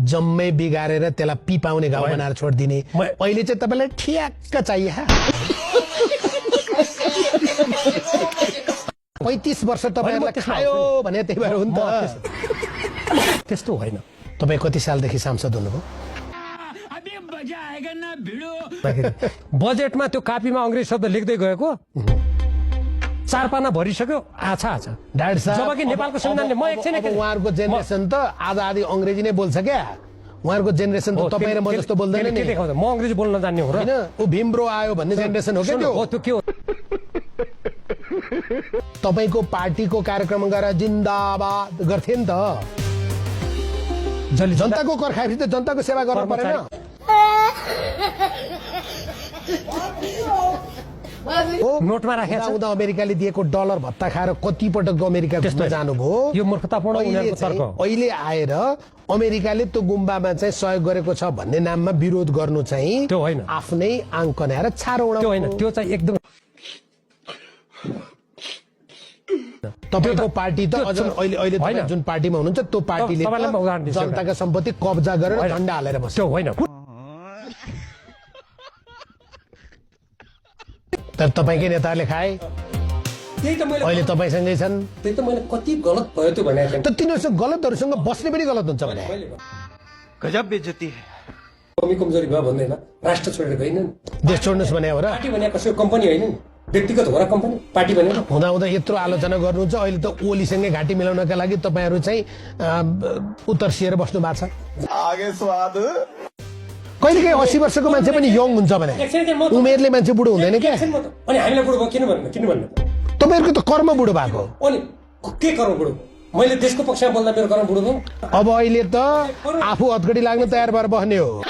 जम्मै बिगारेर त्यसलाई पिपाउने घाउ बनाएर छोडिदिने। अहिले चाहिँ तपाईँलाई ठ्याक्क चाहिए 35 वर्ष तपाईँलाई खायो भने त्यही भएर हो नि त। त्यस्तो होइन। तपाईँ कति सालदेखि सांसद हुनुभयो? बजेटमा त्यो कापीमा अंग्रेजी शब्द लेख्दै गएको 4 पाना भरिसक्यो। आछा डाक्टर साहब, जबकि नेपालको संविधानले म एकछिन उहाँहरूको जेनेरेसन त आधा आधी अंग्रेजी नै बोल्छ क्या। उहाँहरूको जेनेरेसन त तपाईँ र म जस्तो बोल्दैन नि। म अंग्रेजी बोल्न जान्ने हो र। हैन, उ भीमब्रो आयो भन्ने जेनेरेसन हो क्या त्यो। हो त्यो के हो? तपाईको पार्टीको कार्यक्रम गरेर जिन्दाबाद गर्थे नि त। जनताको कर खाएपछि त जनताको सेवा गर्न परेन। नोटमा राखेको उता अमेरिकाले दिएको डलर भत्ता खाएर कति पटक अमेरिका घुम्न जानुभयो? यो मूर्खतापूर्ण उनीहरूको तर्क हो। अहिले आएर अमेरिकाले त्यो गुम्बामा चाहिँ सहयोग गरेको छ भन्ने नाममा विरोध गर्नु चाहिँ त्यो होइन। आफ्नै आङ कनाएर छारो उडाउनु। त्यो होइन, त्यो चाहिँ एकदम तपाईको पार्टी त अझ अहिले तपाईँ जुन पार्टीमा हुनुहुन्छ त्यो पार्टीले जनताका सम्पत्ति कब्जा गरेर झण्डा हालेर बस्छ। त्यो होइन। तर तपाईँकै नेताहरूले खाए, त्यही त मैले अहिले तपाईँसँगै छन्। त्यही त मैले कति गलत भयो त्यो भनेको त तिनीहरूसँग गलतहरूसँग बस्ने पनि गलत हुन्छ भने गजब बेइज्जती है। कमी कमजोरी भयो भन्दैन, राष्ट्र छोडेर गएन नि। देश छोड्नुहोस् भने हो र। पार्टी भनेको कसैको कम्पनी होइन नि, व्यक्तिगत हो र कम्पनी। पार्टी भनेको हुँदा हुँदा यत्रो आलोचना गर्नुहुन्छ। अहिले त ओलीसँगै घाँटी मिलाउनका लागि तपाईँहरू चाहिँ उतर्सिएर बस्नु भएको छ। कहिलेकाहीँ 80 वर्षको मान्छे पनि यङ हुन्छ भने उमेरले मान्छे बुढो हुँदैन क्या। अनि हामीलाई बुढो भयो किन भन्नु? तपाईँहरूको त कर्म बुढो भएको। अनि के कर्म बुढो? मैले देशको पक्षमा बोल्दा मेरो कर्म बुढो भयो। अब अहिले त आफू हतगडी लाग्न तयार भएर बस्ने हो।